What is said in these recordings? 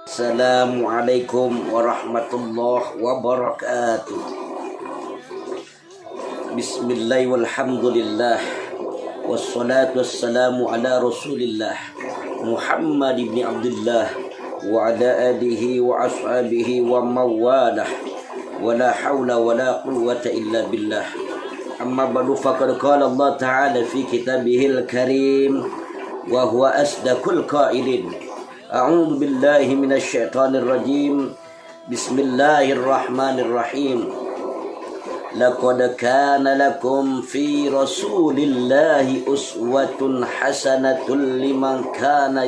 Assalamualaikum warahmatullahi wabarakatuh. Bismillah walhamdulillah wassalatu wassalamu ala rasulillah Muhammad ibn Abdullah wa ala alihi wa ashabihi wa mawalah wa la hawla wa la quwwata illa billah. Amma ba'du, faqad qala Allah ta'ala fi kitabihil karim wa huwa asdaqul qailin. A'udzu billahi minasy syaithanir rajim. Bismillahirrahmanirrahim. Laqad kana lakum fi Rasulillahi uswatun hasanatun liman kana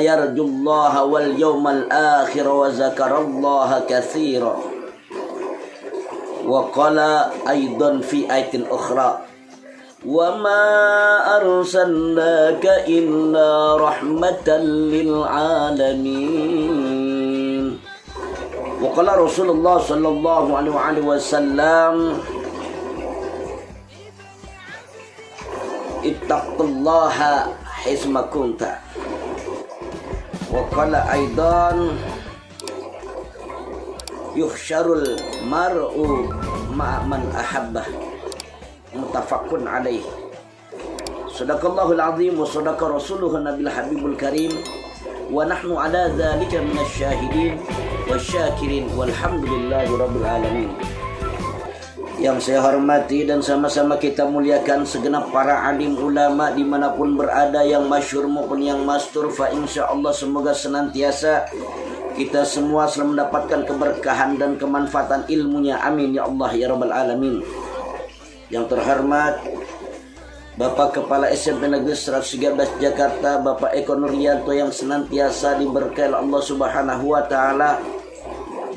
yarjullaha wal yawmal akhir wa zakarallaha katsira. Wa qala aidan fi ayatin ukhra, wa ma arsalnaka illa rahmatan lil alamin. Wa qala Rasulullah sallallahu alaihi wasallam, ittaqullaha haitsuma kunta. Wa qala aidan, yuhsyarul mar'u ma'man ahabbah. Muttafaqun alaih. Sadaqallahul azim wa sadaqa rasuluhu nabil habibul karim. Wa nahnu ala dzalika minasyahidin wasyakirin walhamdulillahi rabbil alamin. Yang saya hormati dan sama-sama kita muliakan segenap para alim ulama dimanapun berada, yang masyhur maupun yang mastur. Fa insyaallah semoga senantiasa kita semua selalu mendapatkan keberkahan dan kemanfaatan ilmunya. Amin ya Allah ya rabbal alamin. Yang terhormat Bapak Kepala SMP Negeri 113 Jakarta, Bapak Eko Nuryanto, yang senantiasa diberkahi Allah Subhanahu wa taala,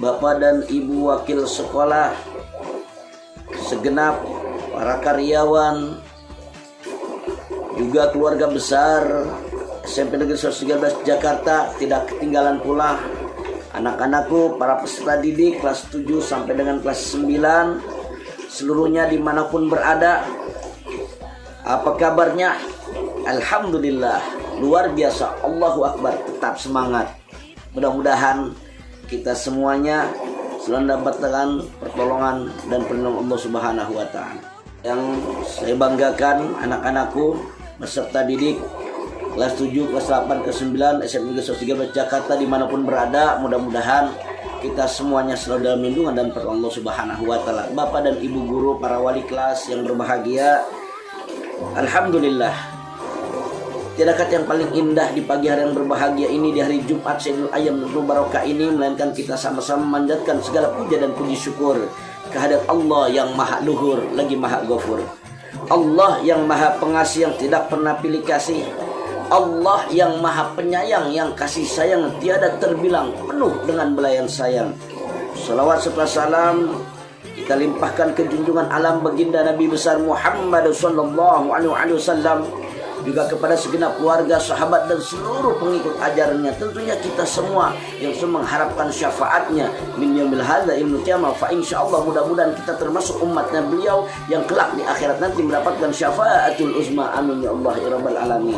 Bapak dan Ibu wakil sekolah, segenap para karyawan, juga keluarga besar SMP Negeri 113 Jakarta, tidak ketinggalan pula anak-anakku, para peserta didik kelas 7 sampai dengan kelas 9, seluruhnya dimanapun berada. Apa kabarnya? Alhamdulillah, luar biasa, Allahu Akbar, tetap semangat. Mudah-mudahan kita semuanya selalu mendapatkan pertolongan dan perlindungan Allah Subhanahu wa taala. Yang saya banggakan anak-anakku peserta didik kelas 7, kelas 8, kelas 9 SMP Negeri 113 Jakarta dimanapun berada, mudah-mudahan kita semuanya selalu dalam lindungan dan pertolongan Allah Subhanahu wa taala. Bapak dan Ibu guru, para wali kelas yang berbahagia, alhamdulillah, tiada kata yang paling indah di pagi hari yang berbahagia ini, di hari Jumat Sayyidul Ayyam dan Barokah ini, melainkan kita sama-sama memanjatkan segala puja dan puji syukur kehadirat Allah yang maha luhur lagi maha ghafur. Allah yang maha pengasih yang tidak pernah pilih kasih. Allah yang maha penyayang yang kasih sayang tiada terbilang, penuh dengan belayan sayang. Salawat serta salam kita limpahkan ke junjungan alam baginda Nabi besar Muhammad sallallahu alaihi wasallam, juga kepada segenap keluarga, sahabat dan seluruh pengikut ajarannya. Tentunya kita semua yang mengharapkan syafaatnya min yaumil hadza ilmu qiyamah. Fa insyaallah mudah-mudahan kita termasuk umatnya beliau yang kelak di akhirat nanti mendapatkan syafaatul uzma. Amin ya Allah ya rabbal alamin.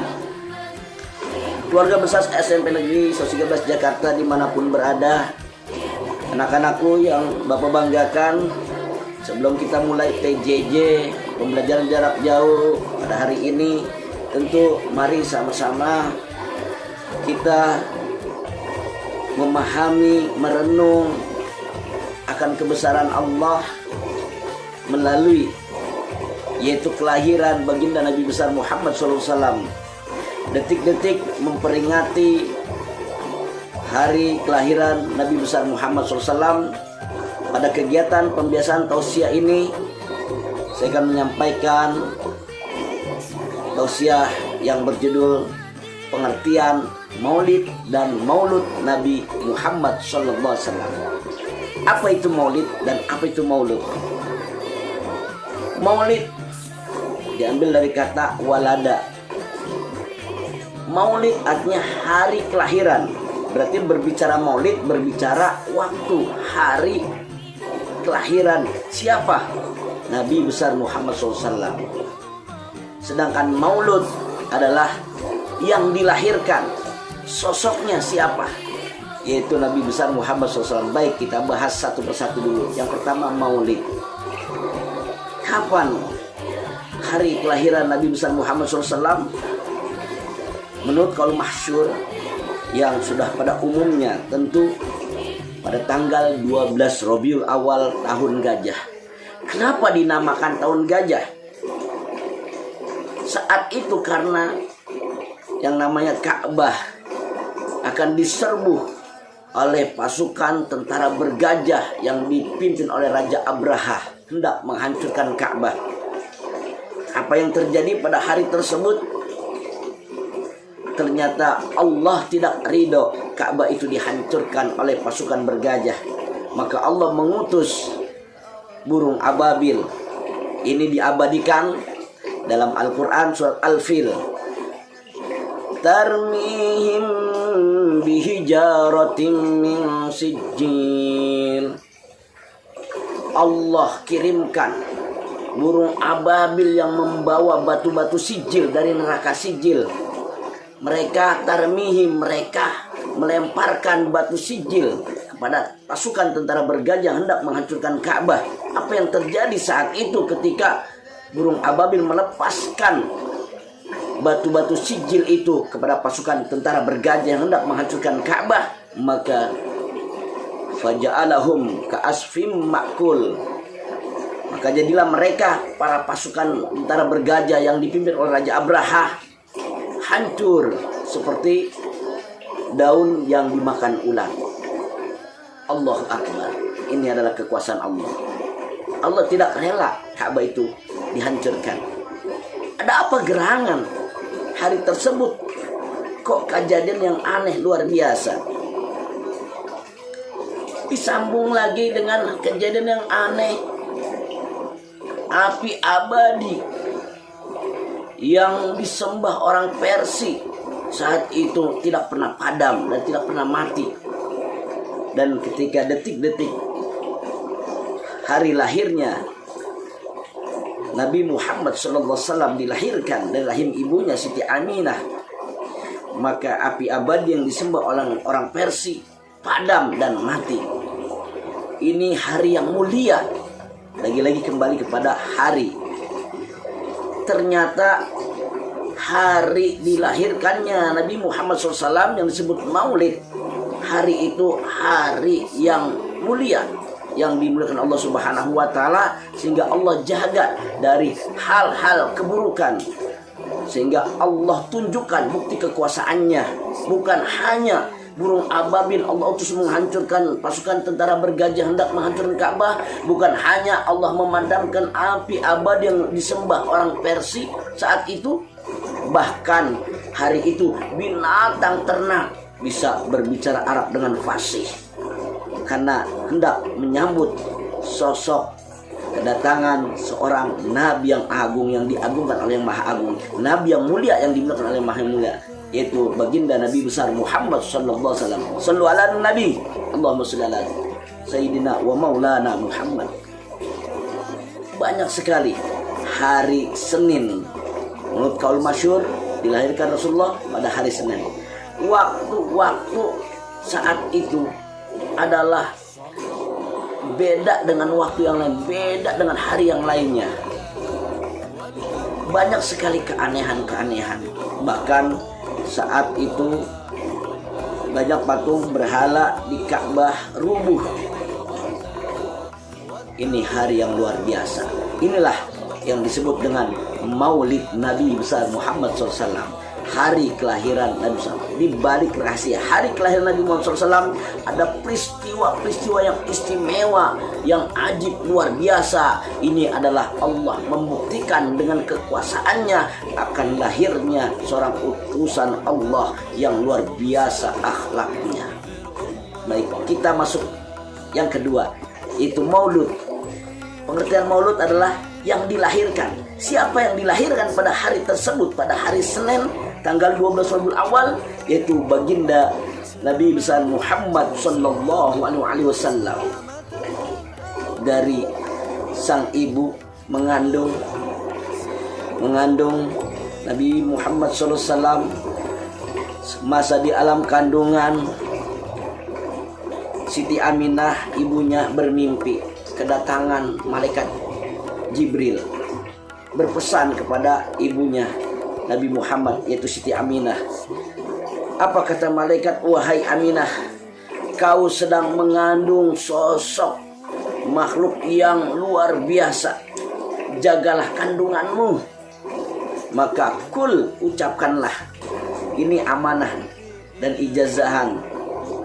Keluarga besar SMP Negeri 113 Jakarta dimanapun berada, anak-anakku yang Bapak banggakan, sebelum kita mulai PJJ, pembelajaran jarak jauh pada hari ini, tentu mari sama-sama kita memahami, merenung akan kebesaran Allah melalui yaitu kelahiran baginda Nabi besar Muhammad SAW. Detik-detik memperingati hari kelahiran Nabi besar Muhammad SAW, pada kegiatan pembiasaan tausiah ini saya akan menyampaikan tausiah yang berjudul pengertian Maulid dan Maulud Nabi Muhammad SAW. Apa itu Maulid dan apa itu Maulud? Maulid diambil dari kata walada. Maulid artinya hari kelahiran. Berarti berbicara maulid, berbicara waktu, hari kelahiran siapa? Nabi besar Muhammad SAW. Sedangkan maulud adalah yang dilahirkan, sosoknya siapa? Yaitu Nabi besar Muhammad SAW. Baik, kita bahas satu persatu dulu. Yang pertama, Maulid. Kapan hari kelahiran Nabi besar Muhammad SAW? Menurut kaul masyhur yang sudah pada umumnya tentu pada tanggal 12 Rabiul Awal tahun gajah. Kenapa dinamakan tahun gajah? Saat itu karena yang namanya Ka'bah akan diserbu oleh pasukan tentara bergajah yang dipimpin oleh Raja Abraha, hendak menghancurkan Ka'bah. Apa yang terjadi pada hari tersebut? Ternyata Allah tidak ridho Ka'bah itu dihancurkan oleh pasukan bergajah. Maka Allah mengutus burung ababil. Ini diabadikan dalam Al-Quran surat Al-Fil. Tarmihim bihijaratin min sijil. Allah kirimkan burung ababil yang membawa batu-batu sijil dari neraka sijil. Mereka tarmihim, mereka melemparkan batu sijil kepada pasukan tentara bergajah hendak menghancurkan Ka'bah. Apa yang terjadi saat itu ketika burung ababil melepaskan batu-batu sijil itu kepada pasukan tentara bergajah yang hendak menghancurkan Ka'bah? Maka faja'alahum ka'asfim ma'kul. Maka jadilah mereka, para pasukan tentara bergajah yang dipimpin oleh Raja Abraha, hancur seperti daun yang dimakan ular. Allahu Akbar. Ini adalah kekuasaan Allah. Allah tidak rela Ka'bah itu dihancurkan. Ada apa gerangan hari tersebut? Kok kejadian yang aneh luar biasa? Disambung lagi dengan kejadian yang aneh. Api abadi yang disembah orang Persia saat itu tidak pernah padam dan tidak pernah mati. Dan ketika detik-detik hari lahirnya Nabi Muhammad SAW dilahirkan dari rahim ibunya Siti Aminah, maka api abadi yang disembah oleh orang Persia padam dan mati. Ini hari yang mulia. Lagi-lagi kembali kepada hari. Ternyata hari dilahirkannya Nabi Muhammad SAW yang disebut Maulid, hari itu hari yang mulia, yang dimuliakan Allah Subhanahu wa Ta'ala, sehingga Allah jaga dari hal-hal keburukan, sehingga Allah tunjukkan bukti kekuasaannya. Bukan hanya burung ababil Allah utus menghancurkan pasukan tentara bergajah hendak menghancurkan Ka'bah, bukan hanya Allah memadamkan api abadi yang disembah orang Persia saat itu, bahkan hari itu binatang ternak bisa berbicara Arab dengan fasih karena hendak menyambut sosok kedatangan seorang nabi yang agung, yang diagungkan oleh yang maha agung, nabi yang mulia yang dimuliakan oleh yang maha mulia, yaitu baginda Nabi besar Muhammad sallallahu alaihi wasallam. Sallu ala nabi, Allahumma shalli ala sayyidina wa maulana Muhammad. Banyak sekali hari Senin. Menurut kaul masyhur dilahirkan Rasulullah pada hari Senin. Waktu-waktu saat itu adalah beda dengan waktu yang lain, beda dengan hari yang lainnya. Banyak sekali keanehan-keanehan. Bahkan saat itu banyak patung berhala di Ka'bah rubuh. Ini hari yang luar biasa. Inilah yang disebut dengan Maulid Nabi besar Muhammad SAW, hari kelahiran Nabi SAW. Di balik rahasia hari kelahiran Nabi Muhammad SAW ada peristiwa-peristiwa yang istimewa, yang ajib, luar biasa. Ini adalah Allah membuktikan dengan kekuasaannya akan lahirnya seorang utusan Allah yang luar biasa akhlaknya. Baik, kita masuk yang kedua, itu Maulud. Pengertian Maulud adalah yang dilahirkan. Siapa yang dilahirkan pada hari tersebut, pada hari Senin tanggal 12 Rabiul Awal, yaitu baginda Nabi besar Muhammad sallallahu alaihi wasallam. Dari sang ibu mengandung Nabi Muhammad sallallahu alaihi wasallam Masa di alam kandungan, Siti Aminah ibunya bermimpi kedatangan malaikat Jibril berpesan kepada ibunya Nabi Muhammad, yaitu Siti Aminah. Apa kata malaikat? Wahai Aminah, kau sedang mengandung sosok makhluk yang luar biasa. Jagalah kandunganmu. Maka kul, ucapkanlah. Ini amanah dan ijazahan.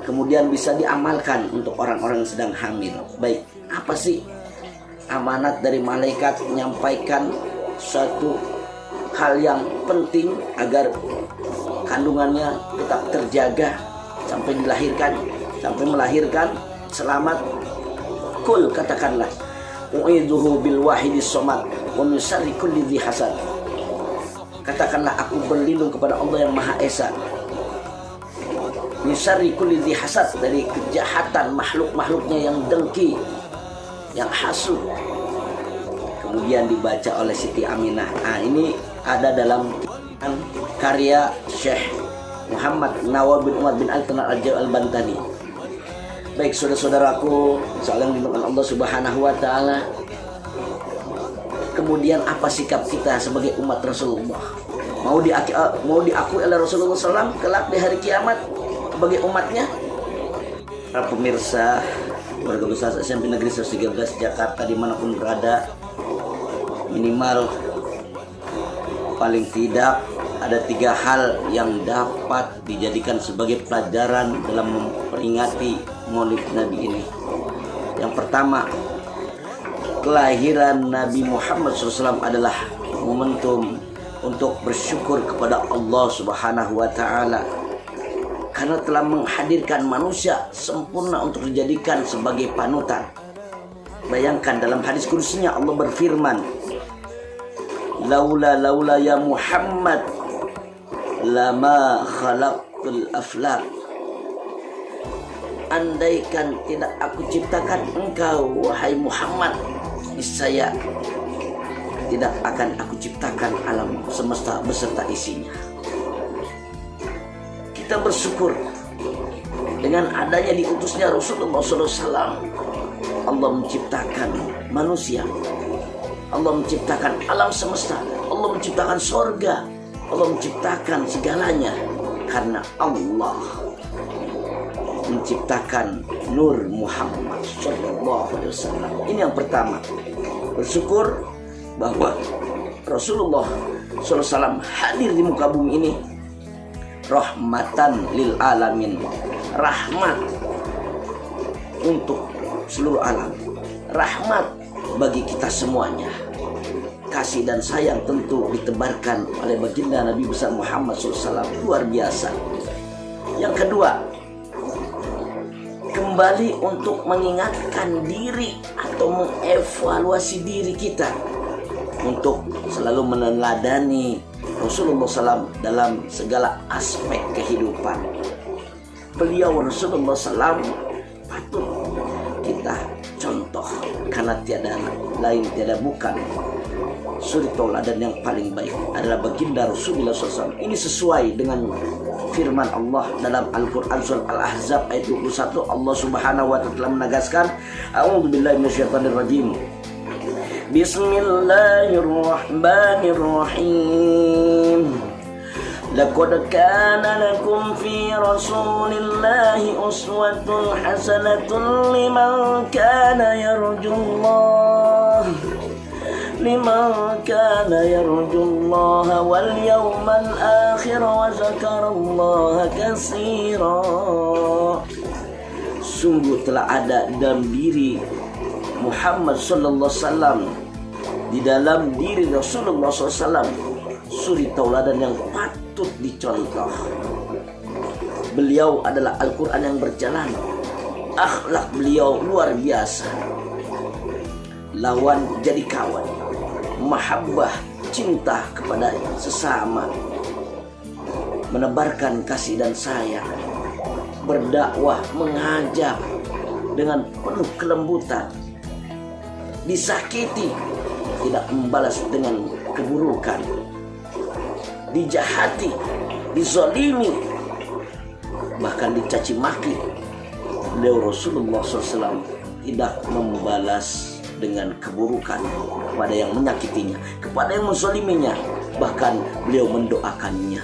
Kemudian bisa diamalkan untuk orang-orang yang sedang hamil. Baik, apa sih amanat dari malaikat? Menyampaikan suatu hal yang penting agar kandungannya tetap terjaga sampai dilahirkan, sampai melahirkan selamat. Kul, katakanlah, u'idzuhu bil wahidis somad wa min syarri kulli dzi hasad. Katakanlah, aku berlindung kepada Allah yang Maha Esa, min syarri kulli dzi hasad, dari kejahatan makhluk-makhluknya yang dengki, yang hasud. Kemudian dibaca oleh Siti Aminah. Ini ada dalam karya Syekh Muhammad Nawawi bin Umar bin Al-Tanal Al-Bantani. Baik saudara-saudaraku, salam dimakan Allah Subhanahu wa taala. Kemudian apa sikap kita sebagai umat Rasulullah? Mau diakui oleh Rasulullah SAW kelak di hari kiamat sebagai umatnya? Para pemirsa warga besar SMP Negeri 113 Jakarta dimanapun berada, minimal paling tidak ada 3 hal yang dapat dijadikan sebagai pelajaran dalam memperingati Maulid Nabi ini. Yang pertama, kelahiran Nabi Muhammad SAW adalah momentum untuk bersyukur kepada Allah Subhanahu wa taala karena telah menghadirkan manusia sempurna untuk dijadikan sebagai panutan. Bayangkan dalam hadis kudusinya Allah berfirman, laula ya Muhammad lama khalaqtul aflaq. Andaikan tidak aku ciptakan engkau wahai Muhammad, niscaya tidak akan aku ciptakan alam semesta beserta isinya. Kita bersyukur dengan adanya diutusnya Rasulullah SAW. Allah menciptakan manusia, Allah menciptakan alam semesta, Allah menciptakan sorga, Allah menciptakan segalanya karena Allah menciptakan Nur Muhammad SAW. Ini yang pertama, bersyukur bahwa Rasulullah SAW hadir di muka bumi ini rahmatan lil alamin, rahmat untuk seluruh alam, rahmat bagi kita semuanya. Kasih dan sayang tentu ditebarkan oleh baginda Nabi besar Muhammad SAW, luar biasa. Yang kedua, kembali untuk mengingatkan diri atau mengevaluasi diri kita untuk selalu meneladani Rasulullah SAW dalam segala aspek kehidupan. Beliau Rasulullah SAW patut kita contoh karena tiada lain, tiada bukan suri tauladan yang paling baik adalah baginda Rasulullah SAW. Ini sesuai dengan firman Allah dalam Al-Quran Surah Al-Ahzab ayat 21. Allah Subhanahu wa ta'ala menegaskan, a'udzubillahi minasyaitonirrajim, bismillahirrahmanirrahim, laqad kana lakum fi rasulillahi uswatun hasanatun liman kana yarjullaha wal yawmal akhir wa zakarallaha katsira. Sungguh telah ada dalam diri Muhammad sallallahu alaihi wasallam, di dalam diri Rasulullah SAW, suri tauladan yang patut dicontoh. Beliau adalah Al-Quran yang berjalan. Akhlak beliau luar biasa. Lawan jadi kawan, mahabbah, cinta kepada sesama, menebarkan kasih dan sayang, berdakwah, mengajak dengan penuh kelembutan, disakiti tidak membalas dengan keburukan, dijahati, dizalimi bahkan dicaci maki, beliau Rasulullah SAW tidak membalas dengan keburukan kepada yang menyakitinya, kepada yang menzaliminya. Bahkan beliau mendoakannya,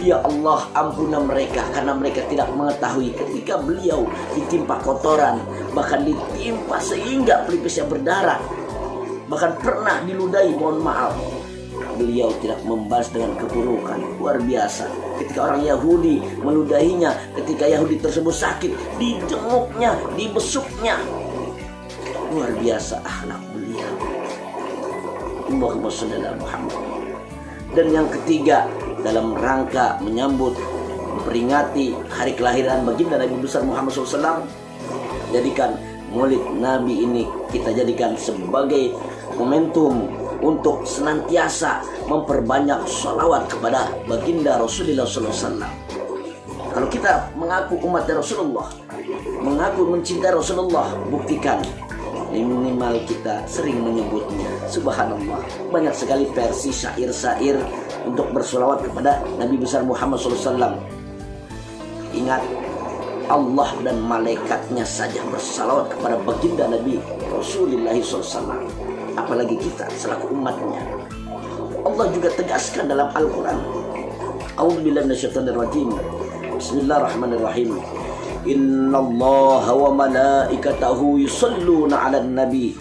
ya Allah ampuna mereka karena mereka tidak mengetahui ketika beliau ditimpa kotoran, bahkan ditimpa sehingga pelipisnya berdarah, bahkan pernah diludahi, mohon maaf, beliau tidak membalas dengan keburukan. Luar biasa. Ketika orang Yahudi meludahinya, ketika Yahudi tersebut sakit, dijenguknya, dibesuknya. Luar biasa akhlak beliau. Allahumma shalli ala Muhammad. Dan yang ketiga, dalam rangka menyambut, memperingati hari kelahiran baginda Nabi besar Muhammad SAW, jadikan Maulid Nabi ini kita jadikan sebagai momentum untuk senantiasa memperbanyak sholawat kepada baginda Rasulullah SAW. Kalau kita mengaku umat Rasulullah, mengaku mencintai Rasulullah, buktikan minimal kita sering menyebutnya. Subhanallah, banyak sekali versi syair-syair untuk bersolawat kepada Nabi besar Muhammad SAW. Ingat, Allah dan malaikatnya saja bersalawat kepada baginda Nabi Rasulullah SAW, apalagi kita selaku umatnya. Allah juga tegaskan dalam Al-Quran, A'udzubillahi minasyaitonirrajim, Bismillahirrahmanirrahim, Innallaha wa malaikatahu yusalluna 'alan nabi.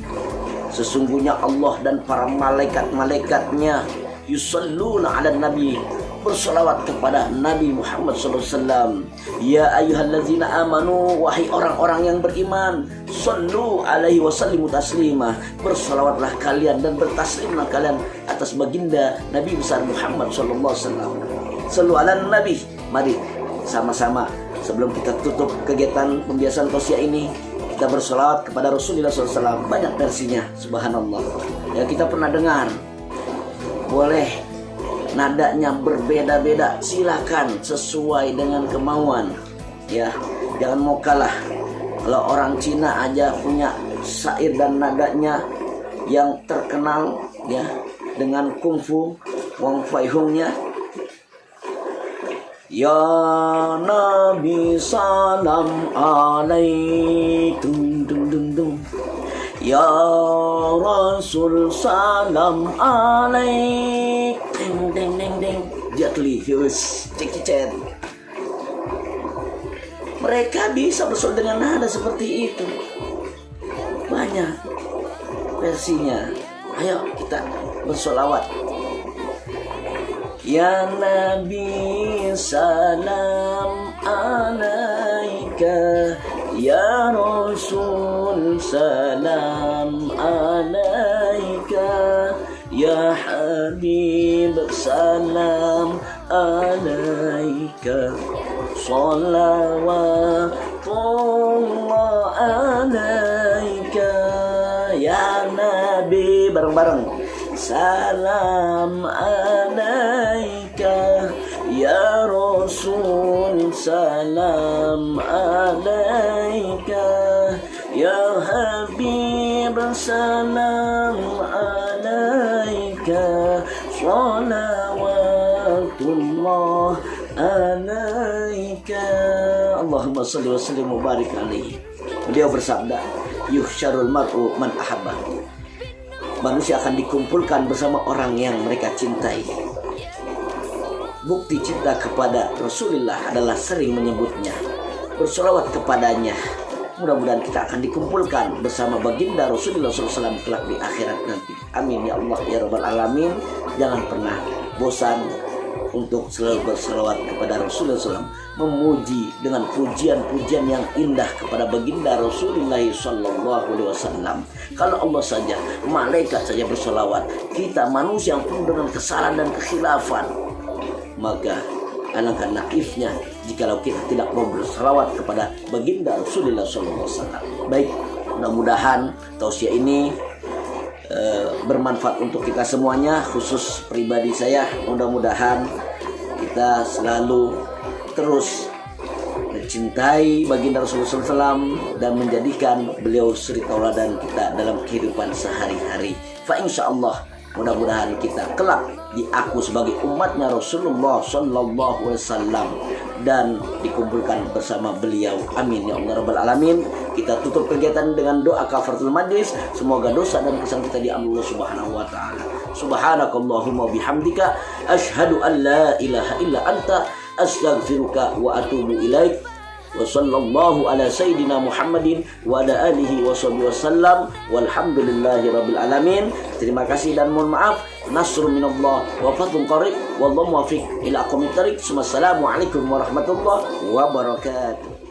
Sesungguhnya Allah dan para malaikat-malaikatnya yusalluna 'alan nabi, bersolawat kepada Nabi Muhammad SAW. Ya ayyuhallazina amanu, wahai orang-orang yang beriman, sallu alaihi wasallimu taslima, bersolawatlah kalian dan bertaslimlah kalian atas baginda Nabi besar Muhammad SAW. Sallu ala nabi. Mari sama-sama sebelum kita tutup kegiatan pembiasaan tausiah ini, kita bersolawat kepada Rasulullah SAW. Banyak versinya, subhanallah. Ya, kita pernah dengar. Boleh nadanya berbeda-beda, silakan sesuai dengan kemauan. Ya, jangan mau kalah. Kalau orang Cina aja punya syair dan nadanya yang terkenal, ya, dengan kungfu Wong Fai Hungnya. Ya Nabi salam alaikum, dung dung dung. Ya Rasul salam alaik, deng deng deng deng, jatli hus cek. Mereka bisa bersolawat dengan nada seperti itu. Banyak versinya. Ayo kita bersolawat. Ya Nabi salam alaika, ya Rasul salam alaika, ya Habib salam alaika, salawatullah alaika. Ya Nabi, bareng-bareng, salam alaika, ya Rasul salam alaika, ya Habib salam alaika, salawatullah alaika. Allahumma salli wa sallim wa barik alaihi. Beliau bersabda, yuhsyarul mar'u man ahabba. Manusia akan dikumpulkan bersama orang yang mereka cintai. Bukti cinta kepada Rasulullah adalah sering menyebutnya, bersolawat kepadanya. Mudah-mudahan kita akan dikumpulkan bersama baginda Rasulullah SAW kelak di akhirat nanti. Amin ya Allah ya Rabbal Alamin. Jangan pernah bosan untuk selalu bersolawat kepada Rasulullah SAW, memuji dengan pujian-pujian yang indah kepada baginda Rasulullah SAW. Kalau Allah saja, malaikat saja bersolawat, kita manusia yang penuh dengan kesalahan dan kekhilafan, maka alangkah naifnya jikalau kita tidak mau bersolawat kepada baginda Rasulullah SAW. Baik, mudah-mudahan tausiah ini bermanfaat untuk kita semuanya, khusus pribadi saya. Mudah-mudahan kita selalu terus mencintai baginda Rasulullah SAW dan menjadikan beliau suri tauladan kita dalam kehidupan sehari-hari. Fa insyaallah Mudah-mudahan kita kelak diaku sebagai umatnya Rasulullah Sallallahu Alaihi Wasallam dan dikumpulkan bersama beliau. Amin ya Allah Rabbal Alamin. Kita tutup kegiatan dengan doa kafaratul majlis. Semoga dosa dan kesalahan kita di Allah Subhanahu Wa Taala. Subhanakallahumma bihamdika asyhadu an la ilaha illa anta astaghfiruka wa atubu ilaik. Wa sallallahu ala sayyidina Muhammadin wa ala alihi wa sahbihi wasallam walhamdulillahi rabbil alamin. Terima kasih dan mohon maaf. Nasrun minallah wa fathun qarib wallahu muwaffiq ila aqwamit thariq. Wassalamualaikum warahmatullahi wabarakatuh.